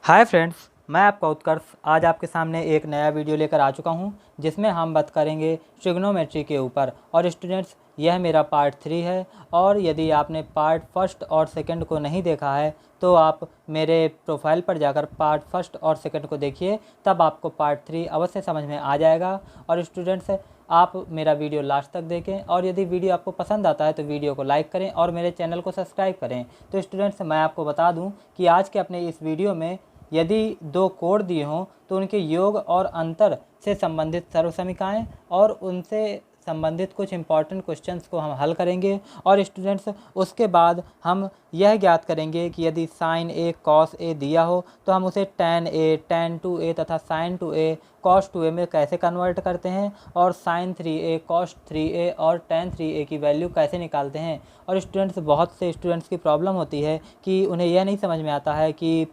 Hi friends, मैं आपका उत्कर्ष आज आपके सामने एक नया वीडियो लेकर आ चुका हूं, जिसमें हम बात करेंगे ट्रिग्नोमेट्री के ऊपर। और स्टूडेंट्स, यह मेरा पार्ट 3 है। और यदि आपने पार्ट फर्स्ट और सेकंड को नहीं देखा है तो आप मेरे प्रोफाइल पर जाकर पार्ट फर्स्ट और सेकंड को देखिए, तब आपको पार्ट 3 अवश्य समझ में आ जाएगा। और स्टूडेंट्स, आप मेरा वीडियो लास्ट तक देखें, और यदि वीडियो आपको पसंद आता है तो वीडियो को लाइक करें और मेरे चैनल को सब्सक्राइब करें। तो स्टूडेंट्स, मैं आपको बता दूं कि आज के अपने इस वीडियो में यदि दो कोड दिए हों तो उनके योग और अंतर से संबंधित सर्वसमीकाएँ और उनसे संबंधित कुछ इंपॉर्टेंट क्वेश्चंस को हम हल करेंगे। और स्टूडेंट्स, उसके बाद हम यह ज्ञात करेंगे कि यदि साइन ए कॉस ए दिया हो तो हम उसे टैन ए, टैन टू ए तथा sign to A, cos two ए में कैसे कन्वर्ट करते हैं, और साइन 3a, कॉस 3a और टैन 3a की वैल्यू कैसे निकालते हैं। और स्टूडेंट्स, बहुत से स्टूडेंट्स की प्रॉब्लम होती है कि उन्हें यह नहीं समझ में आता है कि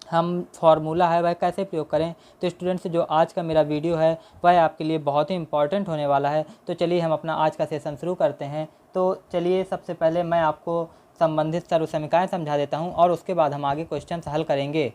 हम फार्मूला है वह कैसे प्रयोग करें। तो स्टूडेंट्स, जो आज का मेरा वीडियो है वह आपके लिए बहुत ही इंपॉर्टेंट होने वाला है। तो चलिए हम अपना आज का सेशन शुरू करते हैं। तो चलिए, सबसे पहले मैं आपको संबंधित सर्वसमीकाएँ समझा देता हूं और उसके बाद हम आगे क्वेश्चंस हल करेंगे।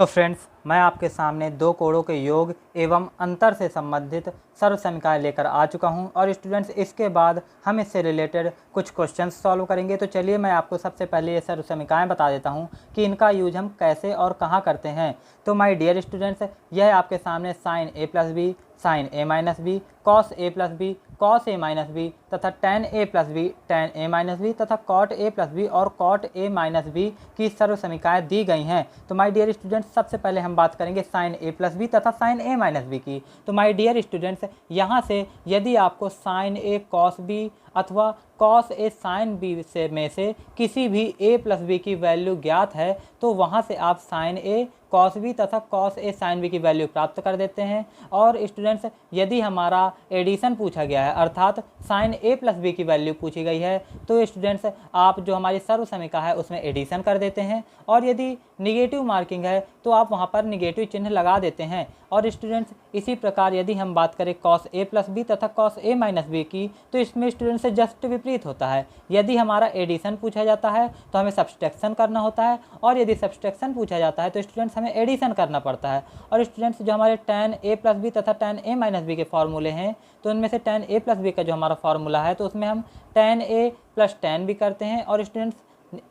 तो फ्रेंड्स, मैं आपके सामने दो कोड़ों के योग एवं अंतर से संबंधित सर्वसमीकाएँ लेकर आ चुका हूं। और स्टूडेंट्स, इसके बाद हम इससे रिलेटेड कुछ क्वेश्चंस सॉल्व करेंगे। तो चलिए, मैं आपको सबसे पहले ये सर्वसमीकाएँ बता देता हूं कि इनका यूज हम कैसे और कहां करते हैं। तो माय डियर स्टूडेंट्स, यह आपके सामने sign A plus B, sign A minus B, cos A plus B, cos A minus B तथा tan A plus B, tan A minus B तथा कॉट ए प्लस बी और cot A minus B की सर्वसमीकाएँ दी गई हैं। तो my dear students, सबसे पहले हम बात करेंगे साइन ए प्लस बी तथा साइन ए माइनस बी की। तो माय डियर स्टूडेंट्स, यहाँ से यदि आपको साइन ए कॉस बी अथवा कॉस ए साइन बी में से किसी भी ए प्लस बी की वैल्यू ज्ञात है तो वहाँ से आप साइन ए कॉस बी तथा कॉस ए साइन बी की वैल्यू प्राप्त कर देते हैं। और स्टूडेंट्स, यदि हमारा एडिशन पूछा गया है अर्थात साइन ए प्लस बी की वैल्यू पूछी गई है तो स्टूडेंट्स, आप जो हमारी सर्वसमीका है उसमें एडिशन कर देते हैं। और यदि निगेटिव मार्किंग है तो आप वहाँ पर निगेटिव चिन्ह लगा देते हैं। और स्टूडेंट्स, इसी प्रकार यदि हम बात करें कॉस ए प्लस बी तथा कॉस ए माइनस बी की, तो इसमें स्टूडेंट्स से जस्ट विपरीत होता है। यदि हमारा एडिशन पूछा जाता है तो हमें सब्सट्रैक्शन करना होता है, और यदि सब्सट्रैक्शन पूछा जाता है तो स्टूडेंट्स हमें एडिशन करना पड़ता है। और स्टूडेंट्स, जो हमारे टैन ए प्लस बी तथा टैन ए माइनस बी के फॉर्मूले हैं, तो उनमें से टैन ए प्लस बी का जो हमारा फॉर्मूला है तो उसमें हम टैन ए प्लस टैन भी करते हैं, और स्टूडेंट्स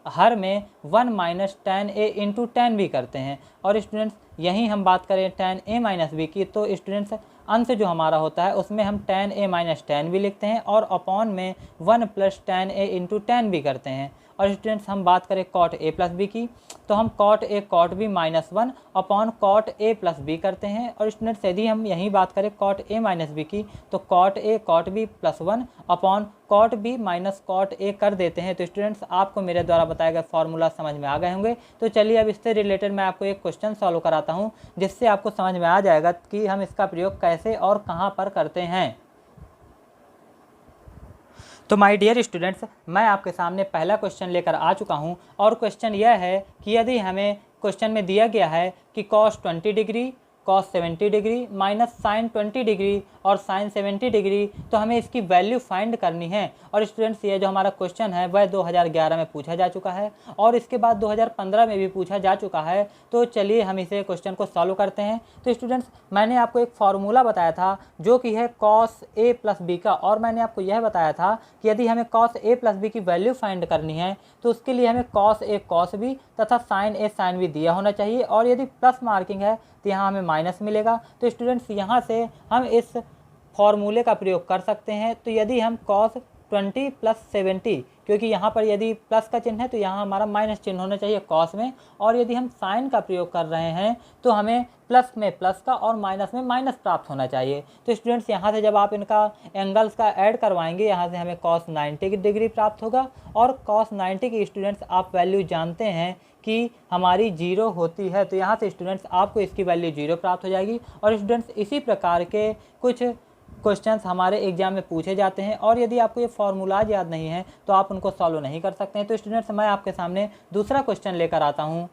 हर में 1 minus tan A into tan भी करते हैं। और स्टूडेंट्स, यहीं हम बात करें टैन ए माइनस बी की, तो स्टूडेंट्स अंश जो हमारा होता है उसमें हम टैन ए माइनस टैन भी लिखते हैं और अपॉन में 1 plus tan A into tan भी करते हैं। और स्टूडेंट्स, हम बात करें कॉट ए प्लस बी की, तो हम cot A cot B minus 1 upon cot A plus B करते हैं। और स्टूडेंट्स, यदि हम यहीं बात करें कॉट ए माइनस बी की, तो cot A cot B plus 1 upon cot B minus cot A कर देते हैं। तो स्टूडेंट्स, आपको मेरे द्वारा बताया गया फॉर्मूला समझ में आ गए होंगे। तो चलिए, अब इससे रिलेटेड मैं आपको एक क्वेश्चन सॉल्व कराता हूँ, जिससे आपको समझ में आ जाएगा कि हम इसका प्रयोग कैसे और कहाँ पर करते हैं। तो माय डियर स्टूडेंट्स, मैं आपके सामने पहला क्वेश्चन लेकर आ चुका हूं। और क्वेश्चन यह है कि यदि हमें क्वेश्चन में दिया गया है कि cos 20 degree, cos 70 degree minus sine 20 degree और साइन 70 डिग्री, तो हमें इसकी वैल्यू फाइंड करनी है। और स्टूडेंट्स, ये जो हमारा क्वेश्चन है वह 2011 में पूछा जा चुका है और इसके बाद 2015 में भी पूछा जा चुका है। तो चलिए हम इसे क्वेश्चन को सॉल्व करते हैं। तो स्टूडेंट्स, मैंने आपको एक फार्मूला बताया था जो कि है कॉस ए प्लस बी का, और मैंने आपको यह बताया था कि यदि हमें कॉस ए प्लस बी की वैल्यू फाइंड करनी है तो उसके लिए हमें कॉस ए कॉस बी तथा साइन ए साइन बी दिया होना चाहिए, और यदि प्लस मार्किंग है तो यहाँ हमें माइनस मिलेगा। तो स्टूडेंट्स, यहाँ से हम इस फॉर्मूले का प्रयोग कर सकते हैं। तो यदि हम cos 20 प्लस 70, क्योंकि यहाँ पर यदि प्लस का चिन्ह है तो यहाँ हमारा माइनस चिन्ह होना चाहिए cos में, और यदि हम साइन का प्रयोग कर रहे हैं तो हमें प्लस में प्लस का और माइनस में माइनस प्राप्त होना चाहिए। तो स्टूडेंट्स, यहाँ से जब आप इनका एंगल्स का ऐड करवाएंगे, यहाँ से हमें cos 90 डिग्री प्राप्त होगा, और cos 90 की स्टूडेंट्स आप वैल्यू जानते हैं कि हमारी 0 होती है। तो यहाँ से स्टूडेंट्स आपको इसकी वैल्यू 0 प्राप्त हो जाएगी। और स्टूडेंट्स, इसी प्रकार के कुछ क्वेश्चंस हमारे एग्जाम में पूछे जाते हैं, और यदि आपको ये फॉर्मूलाज याद नहीं है तो आप उनको सॉल्व नहीं कर सकते हैं। तो स्टूडेंट्स, मैं आपके सामने दूसरा क्वेश्चन लेकर आता हूँ।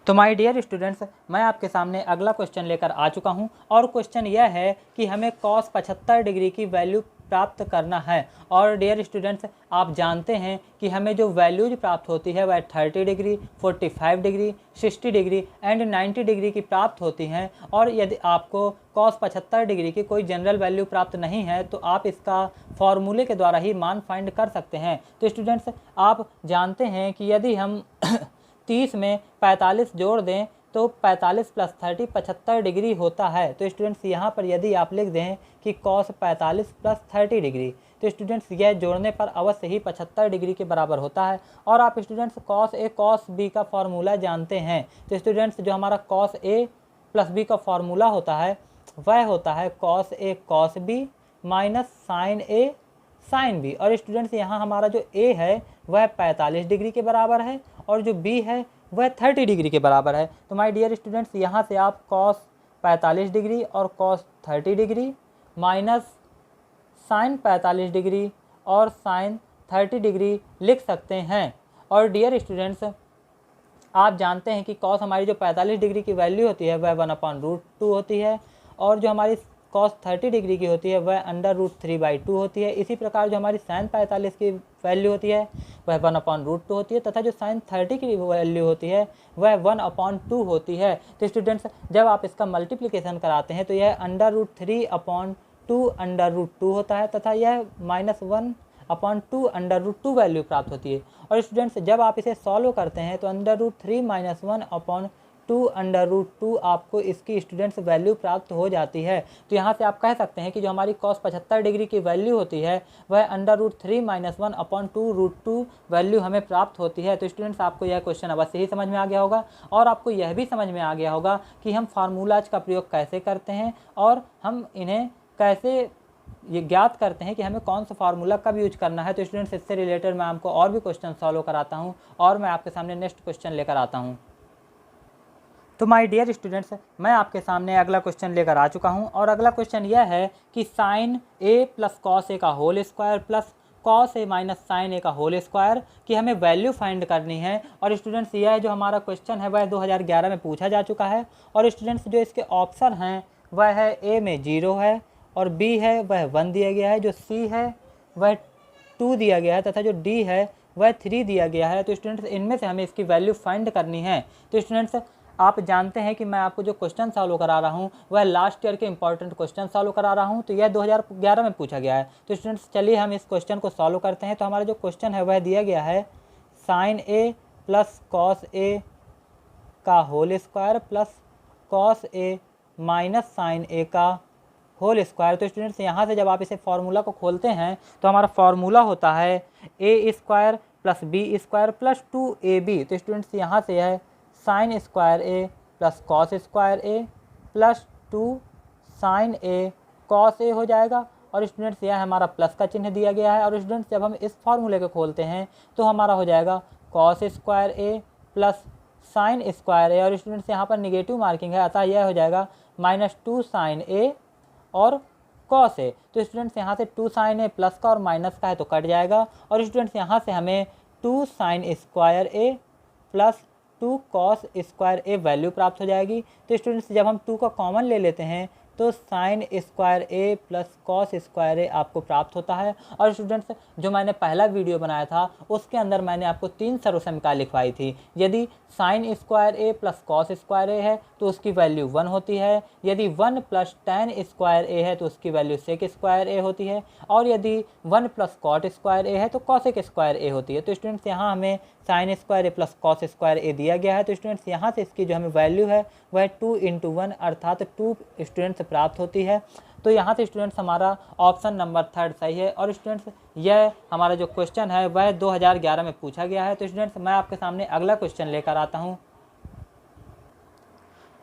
तो माय डियर स्टूडेंट्स, मैं आपके सामने अगला क्वेश्चन लेकर आ चुका हूं और क्वेश्चन यह है कि हमें cos 75 डिग्री की वैल्यू प्राप्त करना है। और डियर स्टूडेंट्स, आप जानते हैं कि हमें जो वैल्यूज प्राप्त होती है वह 30 degree, 45 degree, 60 degree and 90 degree की प्राप्त होती हैं। और यदि आपको cos 75 डिग्री की कोई जनरल वैल्यू प्राप्त नहीं है तो आप इसका फॉर्मूले के द्वारा ही मान फाइंड कर सकते हैं। तो स्टूडेंट्स, आप जानते हैं कि यदि हम 30 में 45 जोड़ दें तो 45 + 30 75 डिग्री होता है। तो स्टूडेंट्स, यहाँ पर यदि आप लिख दें कि cos 45 + 30 डिग्री, तो स्टूडेंट्स यह जोड़ने पर अवश्य ही 75 डिग्री के बराबर होता है। और आप students cos A cos B का फॉर्मूला जानते हैं। तो स्टूडेंट्स, जो हमारा cos A + B का फॉर्मूला होता है वह होता है cos A cos B - sin A sin B। और स्टूडेंट्स, यहाँ हमारा जो A है वह 45 डिग्री के बराबर है और जो B है वह 30 डिग्री के बराबर है। तो माय डियर स्टूडेंट्स, यहाँ से आप cos 45 डिग्री और cos 30 degree minus sin 45 degree और sin 30 डिग्री लिख सकते हैं। और डियर स्टूडेंट्स, आप जानते हैं कि cos हमारी जो 45 डिग्री की वैल्यू होती है वह 1/√2 होती है और जो हमारी cos 30 डिग्री की होती है वह √3/2 होती है। इसी प्रकार जो हमारी sin 45 की वैल्यू होती है वह 1/√2 होती है तथा जो sin 30 की वैल्यू होती है वह 1/2 होती है। तो स्टूडेंट्स, जब आप इसका मल्टीप्लिकेशन कराते हैं तो यह √3/2 होता है तथा यह -1/2 वैल्यू प्राप्त होती है। और स्टूडेंट्स, जब आप इसे सॉल्व करते हैं तो √3 - 1/2 आपको इसकी स्टूडेंट्स वैल्यू प्राप्त हो जाती है। तो यहाँ से आप कह सकते हैं कि जो हमारी cos 75 डिग्री की वैल्यू होती है वह √3 - 1/2 वैल्यू हमें प्राप्त होती है। तो स्टूडेंट्स, आपको यह क्वेश्चन अवश्य ही समझ में आ गया होगा और आपको यह भी समझ में आ गया होगा कि हम फार्मूलाज का प्रयोग कैसे करते हैं और हम इन्हें कैसे ये ज्ञात करते हैं कि हमें कौन सा फार्मूला कब यूज करना है। तो स्टूडेंट्स, इससे रिलेटेड मैं आपको और भी क्वेश्चन सॉल्व कराता हूँ और मैं आपके सामने नेक्स्ट क्वेश्चन लेकर आता हूँ। तो माय डियर स्टूडेंट्स, मैं आपके सामने अगला क्वेश्चन लेकर आ चुका हूं और अगला क्वेश्चन यह है कि sin A + cos A का whole square plus cos A - sin A का होल स्क्वायर की हमें वैल्यू फाइंड करनी है। और स्टूडेंट्स, यह जो हमारा क्वेश्चन है वह 2011 में पूछा जा चुका है। और स्टूडेंट्स, जो इसके ऑप्शन हैं वह है A में 0 है और B है वह 1 दिया गया है, जो C है वह 2 दिया गया है तथा जो D है वह 3 दिया गया है। तो स्टूडेंट्स, इनमें से हमें इसकी वैल्यू फाइंड करनी है। तो स्टूडेंट्स, आप जानते हैं कि मैं आपको जो क्वेश्चन सॉल्व करा रहा हूं वह लास्ट ईयर के इंपॉर्टेंट क्वेश्चन सॉल्व करा रहा हूं। तो यह 2011 में पूछा गया है। तो स्टूडेंट्स, चलिए हम इस क्वेश्चन को सॉल्व करते हैं। तो हमारा जो क्वेश्चन है वह दिया गया है sin A + cos A का whole square plus cos A - sin A का होल स्क्वायर। तो स्टूडेंट्स, यहाँ से जब आप इसे फार्मूला को खोलते हैं तो हमारा फार्मूला होता है A² + B² + 2AB। तो स्टूडेंट्स, यहाँ से है sin square A + cos square A + 2 sin A cos A हो जाएगा। और स्टूडेंट्स, यह हमारा प्लस का चिन्ह दिया गया है। और स्टूडेंट्स, जब हम इस फार्मूले को खोलते हैं तो हमारा हो जाएगा cos square A + sin square A। और स्टूडेंट्स, यहाँ पर निगेटिव मार्किंग है अतः यह हो जाएगा -2 sin A और cos A। तो स्टूडेंट्स, यहाँ से 2 sin A प्लस का और माइनस का है तो कट जाएगा। और स्टूडेंट्स, यहाँ से हमें 2 sin square A + 2 cos square A value प्राप्त हो जाएगी। तो स्टूडेंट्स, जब हम 2 का कॉमन ले लेते हैं तो sin square A + cos square A आपको प्राप्त होता है। और स्टूडेंट्स, जो मैंने पहला वीडियो बनाया था उसके अंदर मैंने आपको 3 सर्वसमीकरण लिखवाई थी। यदि sin square A + cos square A है तो उसकी वैल्यू 1 होती है, यदि 1 + tan स्क्वायर A है तो उसकी वैल्यू sec स्क्वायर A होती है, और यदि 1 + cot स्क्वायर A है तो cosec स्क्वायर A होती है। तो स्टूडेंट्स, यहाँ हमें sin square A + cos square A दिया गया है। तो स्टूडेंट्स, यहाँ से इसकी जो हमें वैल्यू है वह 2 × 1 अर्थात 2 स्टूडेंट्स प्राप्त होती है। तो यहाँ से स्टूडेंट्स हमारा ऑप्शन नंबर 3 सही है। और स्टूडेंट्स, यह हमारा जो क्वेश्चन है वह 2011 में पूछा गया है। तो स्टूडेंट्स, मैं आपके सामने अगला क्वेश्चन लेकर आता हूँ।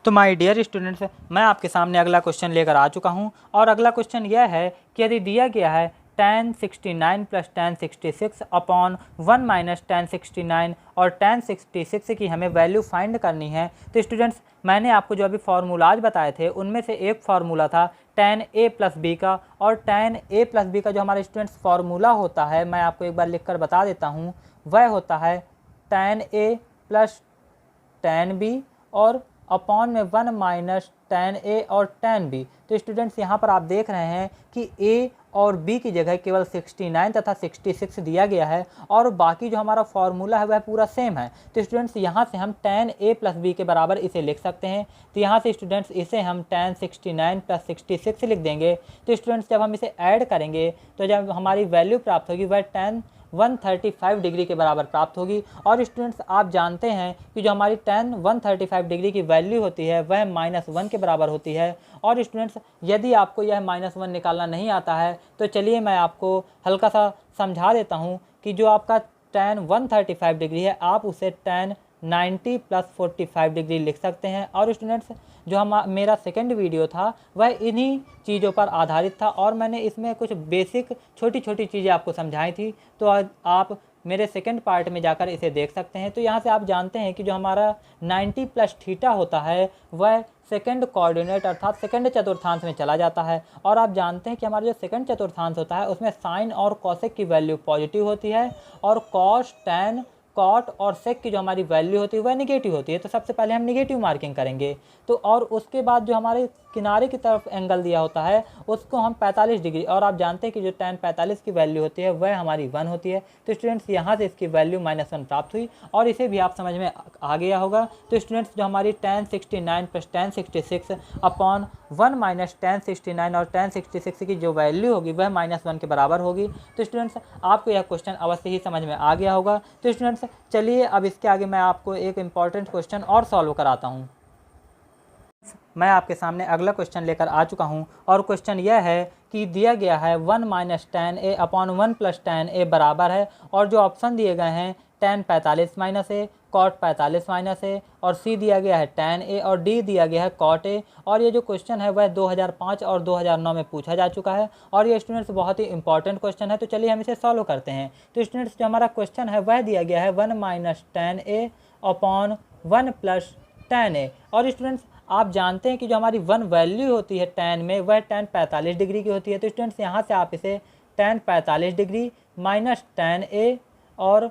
तो माय डियर स्टूडेंट्स, मैं आपके सामने अगला क्वेश्चन लेकर आ चुका हूँ और अगला क्वेश्चन यह है कि यदि दिया गया है tan 69 + tan 66 / 1 - tan 69 और tan 66 की हमें वैल्यू फाइंड करनी है। तो स्टूडेंट्स, मैंने आपको जो अभी फार्मूलाज बताए थे उनमें से एक फार्मूला था tan A + B का। और tan A + B का जो हमारे स्टूडेंट्स फार्मूला होता है मैं आपको एक बार लिखकर बता देता हूँ, वह होता है tan A + tan B और अपॉन में 1 माइनस tan A और tan B। तो स्टूडेंट्स यहाँ पर आप देख रहे हैं कि A और B की जगह केवल 69 तथा 66 दिया गया है और बाकी जो हमारा फॉर्मूला है वह पूरा सेम है। तो स्टूडेंट्स यहाँ से हम tan A प्लस B के बराबर इसे लिख सकते हैं। तो यहाँ से स्टूडेंट्स इसे हम tan 69 प्लस 66 लिख देंगे। तो स्टूडेंट्स जब हम इसे ऐड करेंगे तो जब हमारी वैल्यू प्राप्त होगी वह tan 135 डिग्री के बराबर प्राप्त होगी। और स्टूडेंट्स आप जानते हैं कि जो हमारी tan 135 डिग्री की वैल्यू होती है वह -1 के बराबर होती है। और स्टूडेंट्स यदि आपको यह -1 निकालना नहीं आता है तो चलिए मैं आपको हल्का सा समझा देता हूँ कि जो आपका tan 135 डिग्री है आप उसे tan 90 प्लस 45 डिग्री लिख सकते हैं। और स्टूडेंट्स जो मेरा सेकंड वीडियो था वह इन्हीं चीज़ों पर आधारित था और मैंने इसमें कुछ बेसिक छोटी छोटी चीज़ें आपको समझाई थी। तो आप मेरे सेकंड पार्ट में जाकर इसे देख सकते हैं। तो यहाँ से आप जानते हैं कि जो हमारा 90 प्लस थीटा होता है वह सेकंड कोऑर्डिनेट अर्थात सेकंड चतुर्थांश में चला जाता है। और आप जानते हैं कि हमारा जो सेकंड चतुर्थांश होता है उसमें साइन और कॉसेक की वैल्यू पॉजिटिव होती है और कॉस, टैन, कॉट और सेक की जो हमारी वैल्यू होती है वह निगेटिव होती है। तो सबसे पहले हम निगेटिव मार्किंग करेंगे। तो और उसके बाद जो हमारे किनारे की तरफ एंगल दिया होता है उसको हम 45 डिग्री, और आप जानते हैं कि जो tan 45 की वैल्यू होती है वह हमारी 1 होती है। तो स्टूडेंट्स यहाँ से इसकी वैल्यू -1 प्राप्त हुई और इसे भी आप समझ में आ गया होगा। तो स्टूडेंट्स जो हमारी tan 69 plus tan 66 upon 1 minus tan 69 और tan 66 की जो वैल्यू होगी वह -1 के बराबर होगी। तो स्टूडेंट्स आपको यह क्वेश्चन अवश्य ही समझ में आ गया होगा। तो स्टूडेंट्स चलिए अब इसके आगे मैं आपको एक इम्पॉर्टेंट क्वेश्चन और सॉल्व कराता हूँ। मैं आपके सामने अगला क्वेश्चन लेकर आ चुका हूं और क्वेश्चन यह है कि दिया गया है 1 minus tan A upon 1 plus tan A बराबर है और जो ऑप्शन दिए गए हैं tan 45 minus A, cot 45 minus A और C दिया गया है tan A और D दिया गया है cot A। और ये जो क्वेश्चन है वह 2005 और 2009 में पूछा जा चुका है और ये स्टूडेंट्स बहुत ही इंपॉर्टेंट क्वेश्चन है। तो चलिए हम इसे सॉल्व करते हैं। तो स्टूडेंट्स जो हमारा क्वेश्चन है वह दिया गया है 1 minus tan A upon 1 plus tan A। और स्टूडेंट्स आप जानते हैं कि जो हमारी 1 वैल्यू होती है tan में वह tan 45 डिग्री की होती है। तो स्टूडेंट्स यहाँ से आप इसे tan 45 degree minus tan A और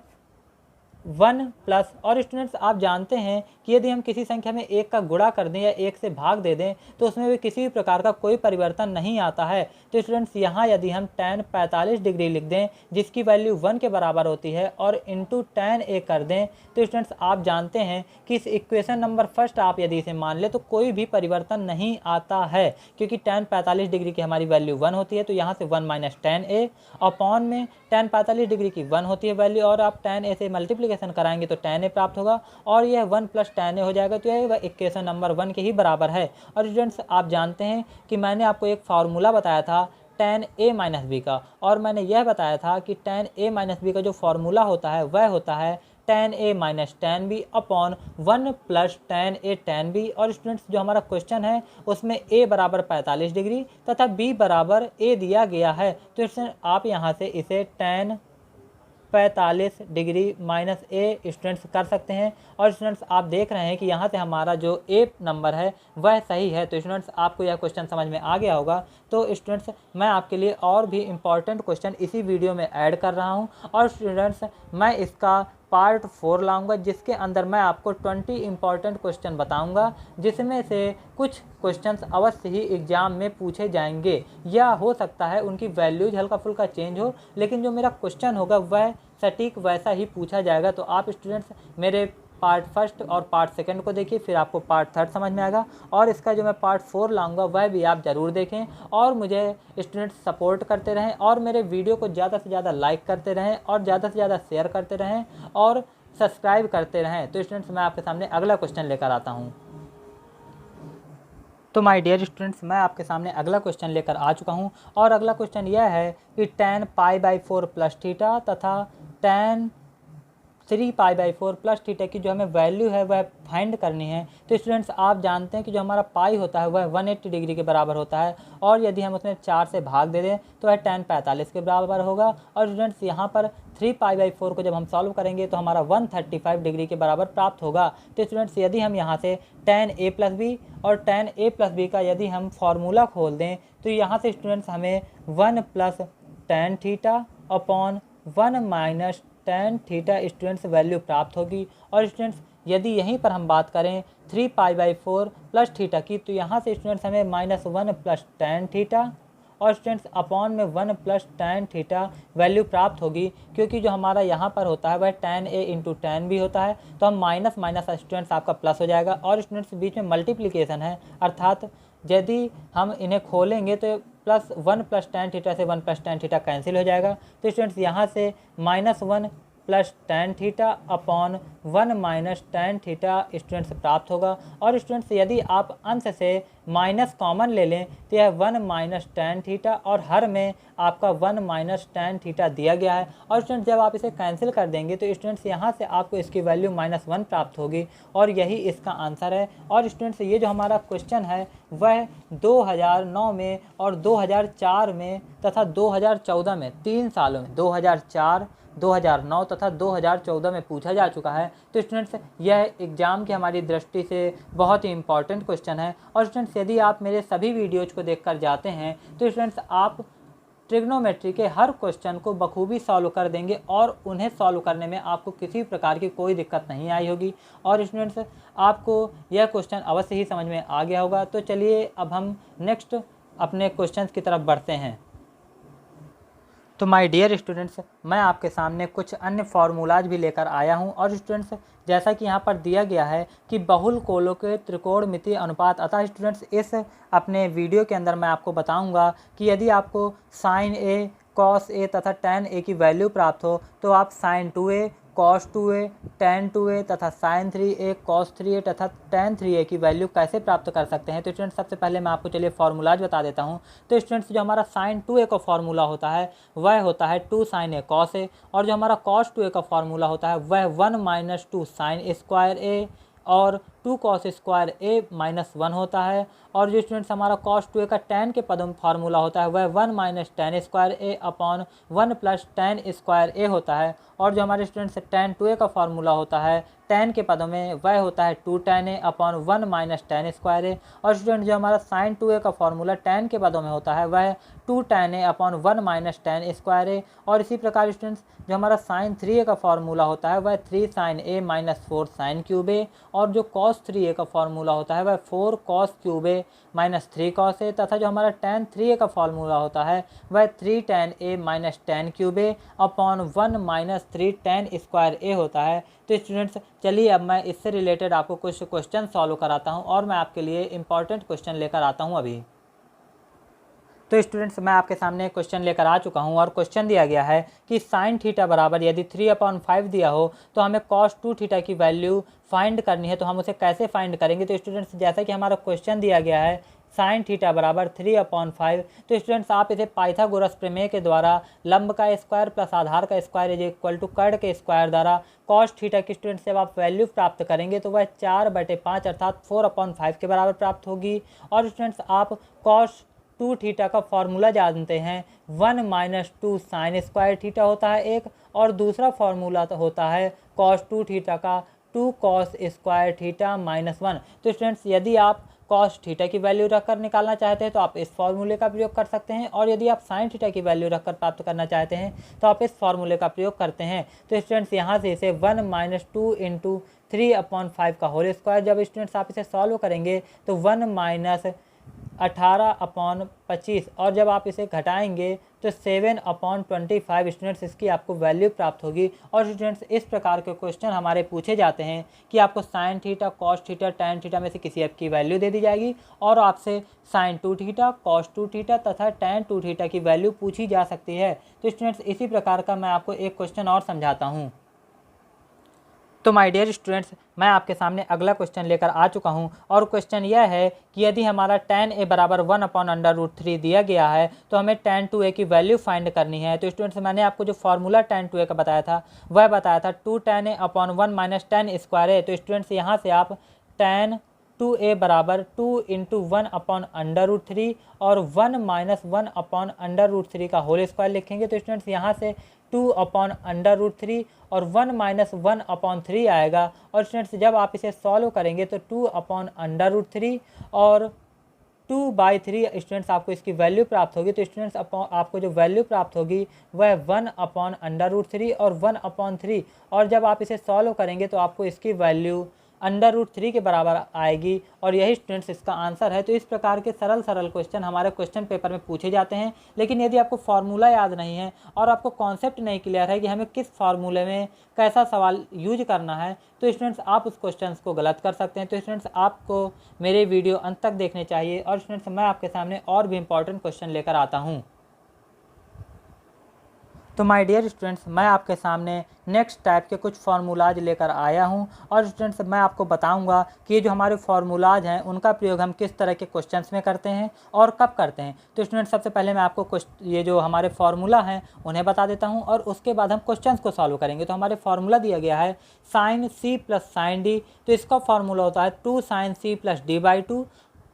1 प्लस, और स्टूडेंट्स आप जानते हैं कि यदि हम किसी संख्या में 1 का गुणा कर दें या 1 से भाग दे दें तो उसमें भी किसी भी प्रकार का कोई परिवर्तन नहीं आता है। तो स्टूडेंट्स यहाँ यदि हम tan 45 डिग्री लिख दें जिसकी वैल्यू 1 के बराबर होती है और इंटू tan A कर दें तो स्टूडेंट्स आप जानते हैं कि इस इक्वेशन नंबर फर्स्ट आप यदि इसे मान ले तो कोई भी परिवर्तन नहीं आता है क्योंकि tan 45 डिग्री की हमारी वैल्यू 1 होती है। तो यहाँ से 1 माइनस tan A अपॉन में tan 45 डिग्री की 1 होती है वैल्यू और आप tan A से मल्टीप्लिकेशन कराएंगे तो tan A प्राप्त होगा और यह 1 प्लस tan A हो जाएगा। तो यह इक्वेशन नंबर 1 के ही बराबर है। और स्टूडेंट्स आप जानते हैं कि मैंने आपको एक फार्मूला बताया था tan A माइनस बी का, और मैंने यह बताया था कि tan A माइनस बी का जो फार्मूला होता है वह होता है tan A minus tan B upon 1 plus tan A tan B। और स्टूडेंट्स जो हमारा क्वेश्चन है उसमें A बराबर 45 डिग्री तथा B बराबर A दिया गया है। तो आप यहाँ से इसे tan 45 degree minus A students कर सकते हैं। और स्टूडेंट्स आप देख रहे हैं कि यहाँ से हमारा जो A नंबर है वह सही है। तो स्टूडेंट्स आपको यह क्वेश्चन समझ में आ गया होगा। तो स्टूडेंट्स मैं आपके लिए और भी इम्पॉर्टेंट क्वेश्चन इसी वीडियो में ऐड कर रहा हूँ और स्टूडेंट्स मैं इसका पार्ट 4 लाऊंगा जिसके अंदर मैं आपको 20 इंपॉर्टेंट क्वेश्चन बताऊंगा जिसमें से कुछ क्वेश्चंस अवश्य ही एग्जाम में पूछे जाएंगे या हो सकता है उनकी वैल्यूज हल्का फुल्का चेंज हो, लेकिन जो मेरा क्वेश्चन होगा वह सटीक वैसा ही पूछा जाएगा। तो आप स्टूडेंट्स मेरे पार्ट फर्स्ट और पार्ट सेकंड को देखिए, फिर आपको पार्ट थर्ड समझ में आएगा और इसका जो मैं पार्ट 4 लाऊंगा वह भी आप ज़रूर देखें और मुझे स्टूडेंट्स सपोर्ट करते रहें और मेरे वीडियो को ज़्यादा से ज़्यादा लाइक करते रहें और ज़्यादा से ज़्यादा शेयर करते रहें और सब्सक्राइब करते रहें। तो स्टूडेंट्स मैं आपके सामने अगला क्वेश्चन लेकर आता हूँ। तो माय डियर स्टूडेंट्स मैं आपके सामने अगला क्वेश्चन लेकर आ चुका हूँ और अगला क्वेश्चन यह है कि tan π/4 प्लस थीटा तथा tan 3π/4 प्लस थीटा की जो हमें वैल्यू है वह फाइंड करनी है। तो स्टूडेंट्स आप जानते हैं कि जो हमारा पाई होता है वह 180 डिग्री के बराबर होता है और यदि हम उसमें 4 से भाग दे दें तो वह tan 45 के बराबर होगा। और स्टूडेंट्स यहाँ पर 3π/4 को जब हम सॉल्व करेंगे तो हमारा 135 डिग्री के बराबर प्राप्त होगा। तो स्टूडेंट्स यदि हम यहाँ से tan A प्लस बी और tan A प्लस बी का यदि हम फार्मूला खोल दें तो यहाँ से स्टूडेंट्स हमें 1 plus tan theta upon 1 minus tan theta students value प्राप्त होगी। और स्टूडेंट्स यदि यहीं पर हम बात करें 3π/4 प्लस थीटा की, तो यहाँ से स्टूडेंट्स हमें -1 प्लस tan थीटा और स्टूडेंट्स अपॉन में 1 प्लस tan थीटा वैल्यू प्राप्त होगी, क्योंकि जो हमारा यहाँ पर होता है वह tan a into tan b होता है, तो हम माइनस माइनस स्टूडेंट्स आपका प्लस हो जाएगा। और स्टूडेंट्स बीच में मल्टीप्लिकेशन है, अर्थात यदि हम इन्हें खोलेंगे तो +1 प्लस tan थीटा से 1 प्लस tan थीटा कैंसिल हो जाएगा। तो स्टूडेंट्स यहाँ से -1 plus tan theta upon 1 minus tan theta students प्राप्त होगा। और स्टूडेंट्स यदि आप अंश से माइनस कॉमन ले लें तो यह 1 माइनस tan थीटा और हर में आपका 1 माइनस tan थीटा दिया गया है। और स्टूडेंट्स जब आप इसे कैंसिल कर देंगे तो स्टूडेंट्स यहाँ से आपको इसकी वैल्यू -1 प्राप्त होगी और यही इसका आंसर है। और स्टूडेंट्स ये जो हमारा क्वेश्चन है वह 2009 में और 2004 में तथा 2014 में 3 सालों में 2004, 2009 तथा 2014 में पूछा जा चुका है। तो स्टूडेंट्स यह एग्ज़ाम की हमारी दृष्टि से बहुत ही इंपॉर्टेंट क्वेश्चन है। और स्टूडेंट्स यदि आप मेरे सभी वीडियोज़ को देखकर जाते हैं तो स्टूडेंट्स आप ट्रिग्नोमेट्री के हर क्वेश्चन को बखूबी सॉल्व कर देंगे और उन्हें सॉल्व करने में आपको किसी प्रकार की कोई दिक्कत नहीं आई होगी। और स्टूडेंट्स आपको यह क्वेश्चन अवश्य ही समझ में आ गया होगा। तो चलिए अब हम नेक्स्ट अपने क्वेश्चन की तरफ बढ़ते हैं। तो माय डियर स्टूडेंट्स, मैं आपके सामने कुछ अन्य फार्मूलाज भी लेकर आया हूं। और स्टूडेंट्स जैसा कि यहाँ पर दिया गया है कि बहुल कोलों के त्रिकोणमितीय अनुपात, अतः स्टूडेंट्स इस अपने वीडियो के अंदर मैं आपको बताऊंगा कि यदि आपको sin a, cos a तथा tan a की वैल्यू प्राप्त हो तो आप sin 2a, cos 2a, tan 2a तथा sin 3a, cos 3a तथा tan 3a की वैल्यू कैसे प्राप्त कर सकते हैं। तो स्टूडेंट्स सबसे पहले मैं आपको चलिए फार्मूलाज बता देता हूं। तो स्टूडेंट्स जो हमारा sin 2a का फार्मूला होता है वह होता है 2 sin a cos a, और जो हमारा cos 2a का फार्मूला होता है वह 1 - 2 sin स्क्वायर a और 2 cos स्क्वायर a -1 होता है। और जो स्टूडेंट्स हमारा cos 2a का tan के पदों में फार्मूला होता है वह 1 - tan square a upon 1 plus tan square a होता है। और जो हमारे स्टूडेंट्स tan 2a का फार्मूला होता है tan के पदों में वह होता है 2 tan a upon 1 minus tan square a। और स्टूडेंट जो हमारा sin 2a का फार्मूला tan के पदों में होता है वह 2 tan a upon 1 minus tan square a। और इसी प्रकार स्टूडेंट्स जो हमारा sin 3a का फार्मूला होता है वह 3 sin a - 4 sin cube a। और जो cos 3a का फार्मूला होता है वह 4 cos cube a - 3 cos a। तथा जो हमारा tan 3a का फार्मूला होता है वह 3 tan a - tan cube a upon 1 - 3 tan square a होता है। तो स्टूडेंट्स चलिए अब मैं इससे रिलेटेड आपको कुछ क्वेश्चन सॉल्व कराता हूं और मैं आपके लिए इंपॉर्टेंट क्वेश्चन लेकर आता हूं अभी। तो स्टूडेंट्स मैं आपके सामने क्वेश्चन लेकर आ चुका हूं और क्वेश्चन दिया गया है कि sin थीटा बराबर यदि 3/5 दिया हो तो हमें cos 2 थीटा की वैल्यू फाइंड करनी है, तो हम उसे कैसे फाइंड करेंगे। तो स्टूडेंट्स जैसा कि हमारा क्वेश्चन दिया गया है sin थीटा बराबर 3/5, तो स्टूडेंट्स आप इसे पाइथागोरस प्रमेय के द्वारा लंब का स्क्वायर प्लस आधार का स्क्वायर इज इक्वल टू कर्ण के स्क्वायर द्वारा cos थीटा की स्टूडेंट्स जब आप वैल्यू प्राप्त करेंगे तो वह 4/5 अर्थात 4/5 के बराबर प्राप्त होगी। और स्टूडेंट्स आप cos 2 थीटा का फॉर्मूला जानते हैं 1 - 2 sin स्क्वायर थीटा होता है एक, और दूसरा फॉर्मूला होता है cos 2 थीटा का 2 cos स्क्वायर थीटा -1। तो स्टूडेंट्स यदि आप cos थीटा की वैल्यू रखकर निकालना चाहते हैं तो आप इस फॉर्मूले का प्रयोग कर सकते हैं, और यदि आप sin थीटा की वैल्यू रखकर प्राप्त करना चाहते हैं तो आप इस फॉर्मूले का प्रयोग करते हैं। तो स्टूडेंट्स यहाँ से इसे 1 - 2 × 3/5 का होल स्क्वायर, जब स्टूडेंट्स आप इसे सॉल्व करेंगे तो 1 - 18/25, और जब आप इसे घटाएंगे तो 7/25 स्टूडेंट्स इसकी आपको वैल्यू प्राप्त होगी। और स्टूडेंट्स इस प्रकार के क्वेश्चन हमारे पूछे जाते हैं कि आपको sin theta, cos theta, tan theta में से किसी एक की वैल्यू दे दी जाएगी और आपसे sin 2 थीटा, cos 2 थीटा तथा tan 2 थीटा की वैल्यू पूछी जा सकती है। तो स्टूडेंट्स इसी प्रकार का मैं आपको एक क्वेश्चन और समझाता हूँ। तो माय डियर स्टूडेंट्स मैं आपके सामने अगला क्वेश्चन लेकर आ चुका हूं और क्वेश्चन यह है कि यदि हमारा tan a बराबर 1/√3 दिया गया है तो हमें tan 2a की वैल्यू फाइंड करनी है। तो स्टूडेंट्स मैंने आपको जो फार्मूला tan 2a का बताया था वह बताया था 2 tan a upon 1 minus tan square a। तो स्टूडेंट्स यहाँ से आप tan 2a बराबर 2 × 1/√3 और 1 - 1/√3 का होल स्क्वायर लिखेंगे। तो स्टूडेंट्स यहाँ से 2/√3 और 1 - 1/3 आएगा। और स्टूडेंट्स जब आप इसे सॉल्व करेंगे तो 2/√3 और 2/3 स्टूडेंट्स आपको इसकी वैल्यू प्राप्त होगी। तो स्टूडेंट्स आपको जो वैल्यू प्राप्त होगी वह 1/√3 और 1/3, और जब आप इसे सॉल्व करेंगे तो आपको इसकी वैल्यू √3 के बराबर आएगी, और यही स्टूडेंट्स इसका आंसर है। तो इस प्रकार के सरल सरल क्वेश्चन हमारे क्वेश्चन पेपर में पूछे जाते हैं। लेकिन यदि आपको फार्मूला याद नहीं है और आपको कॉन्सेप्ट नहीं क्लियर है कि हमें किस फार्मूले में कैसा सवाल यूज करना है, तो स्टूडेंट्स आप उस क्वेश्चन को गलत कर सकते हैं। तो स्टूडेंट्स आपको मेरे वीडियो अंत तक देखने चाहिए, और स्टूडेंट्स मैं आपके सामने और भी इंपॉर्टेंट क्वेश्चन लेकर आता हूँ। तो माय डियर स्टूडेंट्स, मैं आपके सामने नेक्स्ट टाइप के कुछ फार्मूलाज लेकर आया हूं, और स्टूडेंट्स मैं आपको बताऊंगा कि ये जो हमारे फार्मूलाज हैं उनका प्रयोग हम किस तरह के क्वेश्चंस में करते हैं और कब करते हैं। तो स्टूडेंट्स सबसे पहले मैं आपको ये जो हमारे फार्मूला हैं उन्हें बता देता हूं, और उसके बाद हम क्वेश्चंस को सॉल्व करेंगे। तो हमारे फार्मूला दिया गया है sin c + sin d, तो इसका फार्मूला होता है 2 sin c + d/2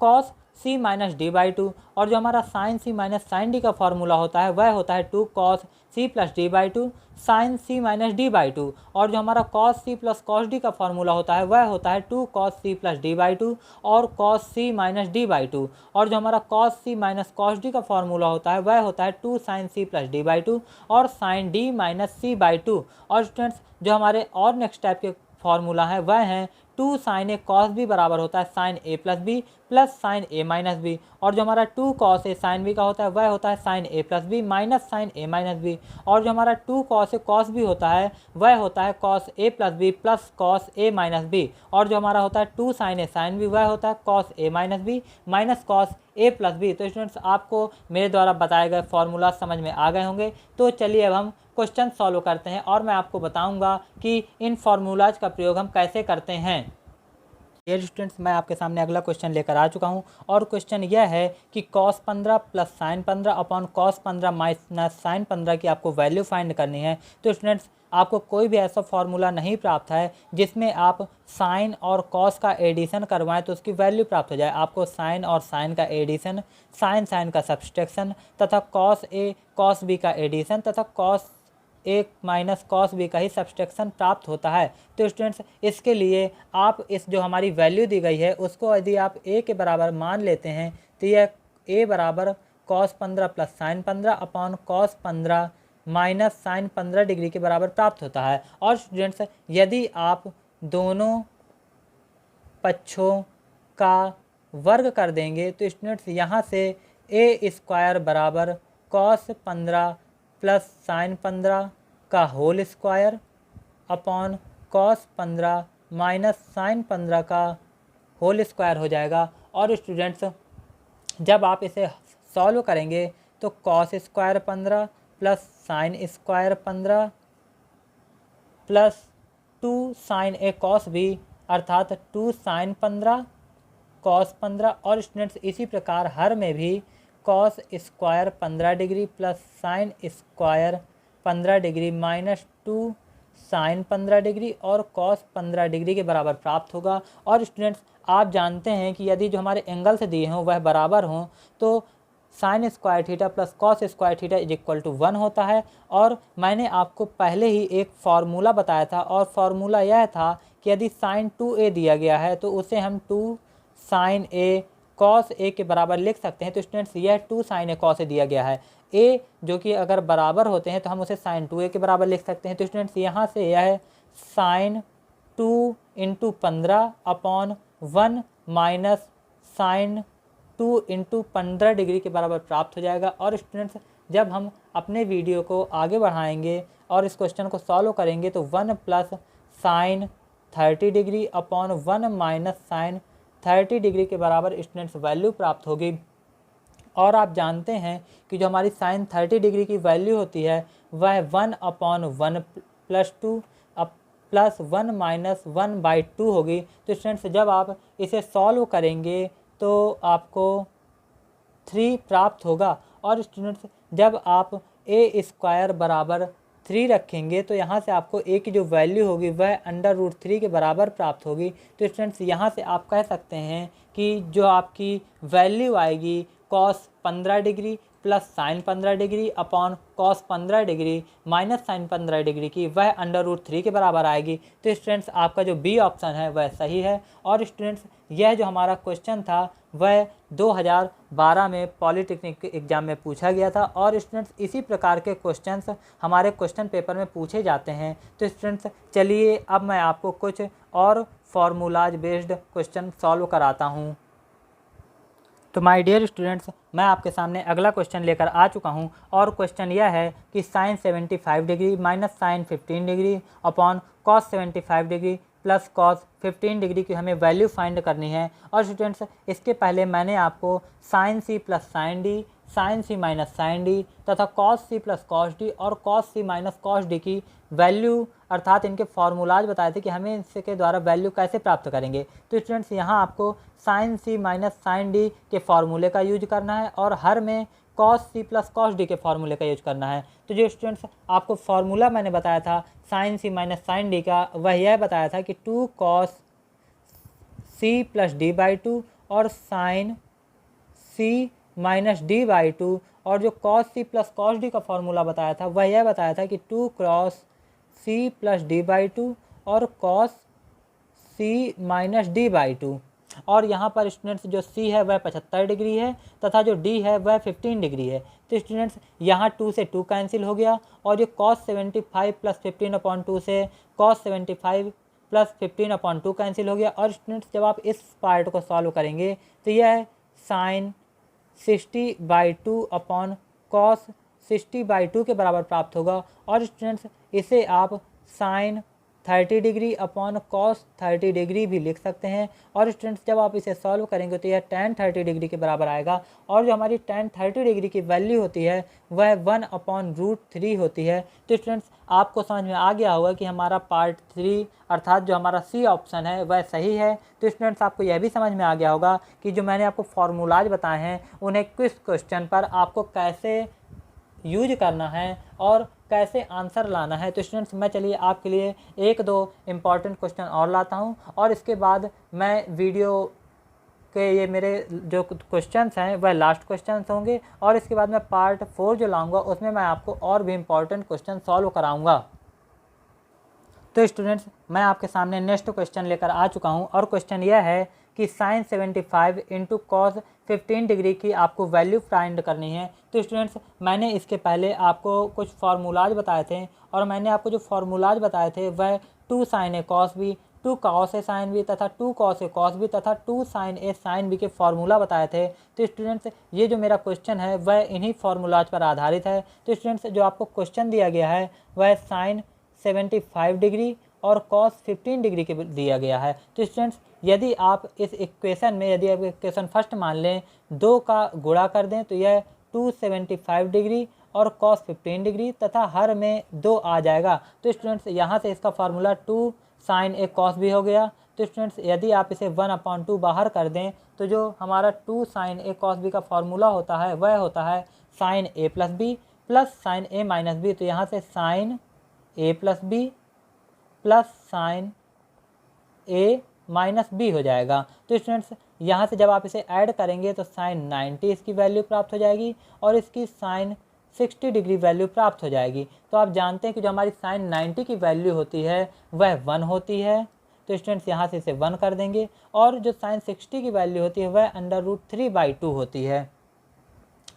cos c - d/2, और जो हमारा sin c - sin d का फार्मूला होता है वह होता है 2 cos c + d/2 sin c - d/2, और जो हमारा cos c + cos d का फार्मूला होता है वह होता है 2 cos c + d/2 और cos c - d/2, और जो हमारा cos c - cos d का फार्मूला होता है वह होता है 2 sin c + d/2 और sin d - c/2। और स्टूडेंट्स जो हमारे और नेक्स्ट टाइप के फार्मूला है वह हैं 2 sin a cos b बराबर होता है sin a + b plus sin a - b, और जो हमारा 2 cos a sin b का होता है वह होता है sin a + b minus sin a - b, और जो हमारा 2 cos a cos b होता है वह होता है cos a + b plus cos a - b, और जो हमारा होता है 2 sin a sin b वह होता है cos a - b minus cos a + b। तो स्टूडेंट्स आपको मेरे द्वारा बताए गए फार्मूला समझ में आ गए होंगे। तो चलिए अब हम क्वेश्चन सॉल्व करते हैं, और मैं आपको बताऊंगा कि इन फार्मूलाज का प्रयोग हम कैसे करते हैं। डियर स्टूडेंट्स, मैं आपके सामने अगला क्वेश्चन लेकर आ चुका हूं, और क्वेश्चन यह है कि cos 15 + sin 15 upon cos 15 minus sin 15 की आपको वैल्यू फाइंड करनी है। तो स्टूडेंट्स आपको कोई भी ऐसा फार्मूला नहीं प्राप्त है जिसमें आप साइन और cos का एडिशन करवाएं तो उसकी वैल्यू प्राप्त हो जाए। आपको साइन और साइन का एडिशन, साइन का सब्सट्रैक्शन तथा cos a cos b का एडिशन तथा cos a minus cos b का ही सब्सट्रैक्शन प्राप्त होता है। तो स्टूडेंट्स इसके लिए आप इस जो हमारी वैल्यू दी गई है उसको यदि आप a के बराबर मान लेते हैं तो यह a बराबर cos 15 + sin 15 upon cos 15 minus sin 15 degree के बराबर प्राप्त होता है। और स्टूडेंट्स यदि आप दोनों पक्षों का वर्ग कर देंगे तो स्टूडेंट्स यहाँ से a² बराबर cos 15 + sin 15 का whole square upon cos 15 minus sin 15 का होल स्क्वायर हो जाएगा। और स्टूडेंट्स जब आप इसे सॉल्व करेंगे तो cos² 15 plus sin² 15 plus 2 sin a cos b अर्थात 2 sin 15 cos 15, और स्टूडेंट्स इसी प्रकार हर में भी cos² 15 degree plus sin² 15 degree minus 2 sin 15 degree और cos 15 डिग्री के बराबर प्राप्त होगा। और स्टूडेंट्स आप जानते हैं कि यदि जो हमारे एंगल्स दिए हों वह बराबर हों तो sin² theta plus cos² theta = 1 होता है। और मैंने आपको पहले ही एक फार्मूला बताया था, और फार्मूला यह था कि यदि sin 2a दिया गया है तो उसे हम 2 sin a cos a के बराबर लिख सकते हैं। तो स्टूडेंट्स यह 2 sin a cos a दिया गया है, a जो कि अगर बराबर होते हैं तो हम उसे sin 2a के बराबर लिख सकते हैं। तो स्टूडेंट्स यहाँ से यह है sin 2 × 15 upon 1 minus sin 2 × 15 degree के बराबर प्राप्त हो जाएगा। और स्टूडेंट्स जब हम अपने वीडियो को आगे बढ़ाएंगे और इस क्वेश्चन को सॉल्व करेंगे तो 1 plus sin 30 degree upon 1 minus sin 30 degree के बराबर स्टूडेंट्स वैल्यू प्राप्त होगी। और आप जानते हैं कि जो हमारी sin 30 डिग्री की वैल्यू होती है वह 1/1 प्लस 2 प्लस 1 माइनस 1/2 होगी। तो स्टूडेंट्स जब आप इसे सॉल्व करेंगे तो आपको 3 प्राप्त होगा। और स्टूडेंट्स जब आप a² बराबर 3 रखेंगे तो यहाँ से आपको a की जो वैल्यू होगी वह √3 के बराबर प्राप्त होगी। तो स्टूडेंट्स यहाँ से आप कह सकते हैं कि जो आपकी वैल्यू आएगी cos 15 degree plus sine 15 degree upon cos 15 degree minus sine 15 degree की वह √3 के बराबर आएगी। तो स्टूडेंट्स आपका जो बी ऑप्शन है वह सही है। और स्टूडेंट्स यह जो हमारा क्वेश्चन था वह 2012 में पॉलिटेक्निक एग्जाम में पूछा गया था। और स्टूडेंट्स इसी प्रकार के क्वेश्चंस हमारे क्वेश्चन पेपर में पूछे जाते हैं। तो स्टूडेंट्स चलिए अब मैं आपको कुछ और फार्मूलाज बेस्ड क्वेश्चन सॉल्व कराता हूँ। तो माय डियर स्टूडेंट्स, मैं आपके सामने अगला क्वेश्चन लेकर आ चुका हूं। और क्वेश्चन यह है कि sine 75 degree minus sine 15 degree upon cos 75 degree plus cos 15 degree की हमें वैल्यू फाइंड करनी है। और स्टूडेंट्स इसके पहले मैंने आपको sine C plus sine D, sine C minus sine D तथा cos C plus cos D और cos C minus cos D की वैल्यू अर्थात इनके फार्मूलाज बताए थे कि हमें इसके द्वारा वैल्यू कैसे प्राप्त करेंगे। तो स्टूडेंट्स यहाँ आपको sine C minus sine D के फार्मूले का यूज करना है और हर में cos C plus cos D के फार्मूले का यूज करना है। तो जो स्टूडेंट्स आपको फार्मूला मैंने बताया था sine C minus sine D का, वह यह बताया था कि 2 cos C plus D by 2 और sine C minus D by 2। और जो cos C plus cos D का फार्मूला बताया था वह यह बताया था कि 2 cos C plus D by 2 और cos C minus D by 2। और यहाँ पर स्टूडेंट्स जो सी है वह 75 डिग्री है तथा जो डी है वह 15 डिग्री है। तो स्टूडेंट्स यहाँ 2 से 2 कैंसिल हो गया और ये cos 75 प्लस 15/2 से cos 75 प्लस 15/2 कैंसिल हो गया। और स्टूडेंट्स जब आप इस पार्ट को सॉल्व करेंगे तो यह साइन 60/2 अपॉन कॉस 60/2 के बराबर प्राप्त होगा। और स्टूडेंट्स इसे आप sine 30 degree upon cos 30 degree भी लिख सकते हैं। और स्टूडेंट्स जब आप इसे सॉल्व करेंगे तो यह tan 30 डिग्री के बराबर आएगा। और जो हमारी tan 30 डिग्री की वैल्यू होती है वह 1/√3 होती है। तो स्टूडेंट्स आपको समझ में आ गया होगा कि हमारा पार्ट 3 अर्थात जो हमारा सी ऑप्शन है वह सही है। तो स्टूडेंट्स आपको यह भी समझ में आ गया होगा कि जो मैंने आपको फार्मूलाज बताए हैं उन्हें किस क्वेश्चन पर आपको कैसे यूज करना है और कैसे आंसर लाना है। तो स्टूडेंट्स मैं चलिए आपके लिए 1-2 इम्पॉर्टेंट क्वेश्चन और लाता हूं और इसके बाद मैं वीडियो के ये मेरे जो क्वेश्चंस हैं वह लास्ट क्वेश्चंस होंगे। और इसके बाद मैं पार्ट 4 जो लाऊंगा उसमें मैं आपको और भी इम्पॉर्टेंट क्वेश्चन सॉल्व कराऊंगा। तो स्टूडेंट्स मैं आपके सामने नेक्स्ट क्वेश्चन लेकर आ चुका हूं और क्वेश्चन यह है कि साइन 75 इंटू कॉस 15 डिग्री की आपको वैल्यू फाइंड करनी है। तो स्टूडेंट्स मैंने इसके पहले आपको कुछ फार्मूलाज बताए थे और मैंने आपको जो फार्मूलाज बताए थे वह 2 sign A cos B, 2 cos A sine B तथा 2 कॉस ए कॉस बी तथा 2 साइन ए साइन बी के फार्मूला बताए थे। तो स्टूडेंट्स ये जो मेरा क्वेश्चन है वह इन्हीं फार्मूलाज पर आधारित है। तो स्टूडेंट्स जो आपको क्वेश्चन दिया गया है वह साइन 75 डिग्री और कॉस 15 डिग्री के दिया गया है। तो स्टूडेंट्स यदि आप इस इक्वेशन में यदि आप इक्वेशन फर्स्ट मान लें 2 का गुणा कर दें तो यह 275 डिग्री और कॉस 15 डिग्री तथा हर में 2 आ जाएगा। तो स्टूडेंट्स यहाँ से इसका फार्मूला 2 साइन ए कॉस भी हो गया। तो स्टूडेंट्स यदि आप इसे 1/2 बाहर कर दें तो जो हमारा 2 साइन ए कॉस बी का फार्मूला होता है वह होता है साइन ए प्लस बी प्लस साइन ए माइनस बी। तो यहाँ से साइन ए प्लस बी प्लस साइन ए माइनस बी हो जाएगा। तो स्टूडेंट्स यहाँ से जब आप इसे ऐड करेंगे तो साइन 90 इसकी वैल्यू प्राप्त हो जाएगी और इसकी साइन 60 डिग्री वैल्यू प्राप्त हो जाएगी। तो आप जानते हैं कि जो हमारी साइन 90 की वैल्यू होती है वह 1 होती है। तो स्टूडेंट्स यहाँ से इसे 1 कर देंगे और जो साइन 60 की वैल्यू होती है वह √3/2 होती है।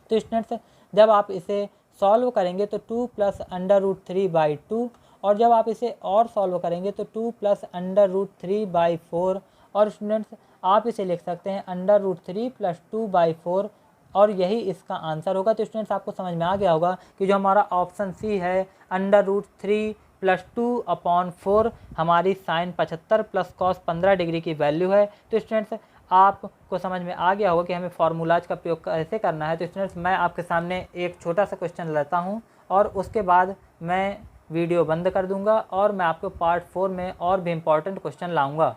तो स्टूडेंट्स जब आप इसे सॉल्व करेंगे तो 2 + √3/2 और जब आप इसे और सॉल्व करेंगे तो 2 + √3/4 और स्टूडेंट्स आप इसे लिख सकते हैं √3 + 2/4 और यही इसका आंसर होगा। तो स्टूडेंट्स आपको समझ में आ गया होगा कि जो हमारा ऑप्शन सी है √3 + 2/4 हमारी साइन 75 प्लस कॉस 15 डिग्री की वैल्यू है। तो स्टूडेंट्स आपको समझ में आ गया होगा कि हमें फार्मूलाज का प्रयोग कैसे करना है। तो स्टूडेंट्स मैं आपके सामने एक छोटा सा क्वेश्चन लेता हूं और उसके बाद मैं वीडियो बंद कर दूंगा और मैं आपको पार्ट 4 में और भी इम्पॉर्टेंट क्वेश्चन लाऊंगा।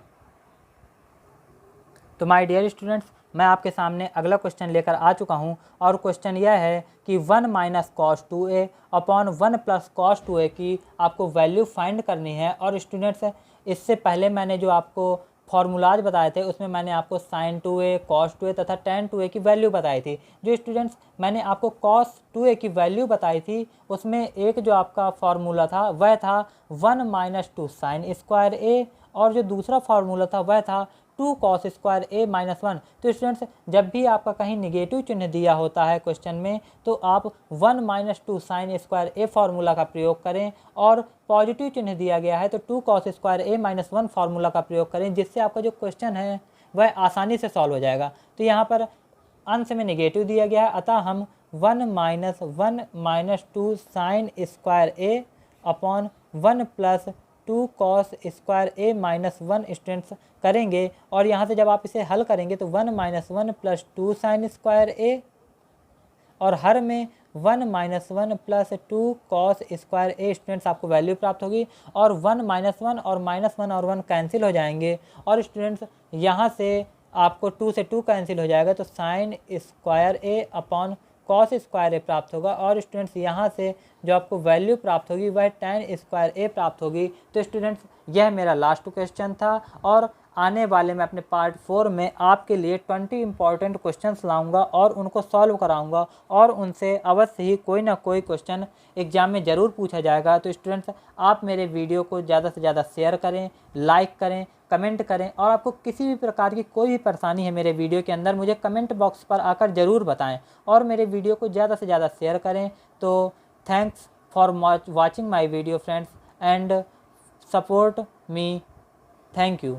तो माय डियर स्टूडेंट्स मैं आपके सामने अगला क्वेश्चन लेकर आ चुका हूं और क्वेश्चन यह है कि 1 - cos 2a upon 1 + cos 2a की आपको वैल्यू फाइंड करनी है। और स्टूडेंट्स इससे पहले मैंने जो आपको फार्मूलाज बताए थे उसमें मैंने आपको sin 2a, cos 2a तथा tan 2a की वैल्यू बताई थी। जो स्टूडेंट्स मैंने आपको cos 2a की वैल्यू बताई थी उसमें एक जो आपका फार्मूला था वह था 1 - 2 sin स्क्वायर a, और जो दूसरा फार्मूला था वह था 2 cos स्क्वायर a - 1। तो स्टूडेंट्स जब भी आपका कहीं निगेटिव चिन्ह दिया होता है क्वेश्चन में तो आप 1 - 2 sin स्क्वायर a फार्मूला का प्रयोग करें, और पॉजिटिव चिन्ह दिया गया है तो 2 cos स्क्वायर a - 1 फार्मूला का प्रयोग करें, जिससे आपका जो क्वेश्चन है वह आसानी से सॉल्व हो जाएगा। तो यहाँ पर अंश में निगेटिव दिया गया है, अतः हम 1 - 2 sin square a upon 1 + 2 cos square a - 1 students करेंगे। और यहाँ से जब आप इसे हल करेंगे तो 1 - 1 + 2 sin स्क्वायर a, और हर में 1 - 1 + 2 cos स्क्वायर a स्टूडेंट्स आपको वैल्यू प्राप्त होगी। और 1 - 1 और -1 और 1 कैंसिल हो जाएंगे, और स्टूडेंट्स यहाँ से आपको 2 से 2 कैंसिल हो जाएगा तो sin square a upon cos square a प्राप्त होगा। और स्टूडेंट्स यहाँ से जो आपको वैल्यू प्राप्त होगी वह tan स्क्वायर a प्राप्त होगी। तो स्टूडेंट्स यह मेरा लास्ट क्वेश्चन था, और आने वाले मैं अपने पार्ट 4 में आपके लिए 20 इंपॉर्टेंट क्वेश्चंस लाऊंगा और उनको सॉल्व कराऊंगा, और उनसे अवश्य ही कोई ना कोई क्वेश्चन एग्जाम में ज़रूर पूछा जाएगा। तो स्टूडेंट्स आप मेरे वीडियो को ज़्यादा से ज़्यादा शेयर करें, लाइक करें, कमेंट करें, और आपको किसी भी प्रकार की कोई भी परेशानी है मेरे वीडियो के अंदर मुझे कमेंट बॉक्स पर आकर ज़रूर बताएं, और मेरे वीडियो को ज़्यादा से ज़्यादा शेयर करें। तो thanks for watching my video friends, and support me. Thank you.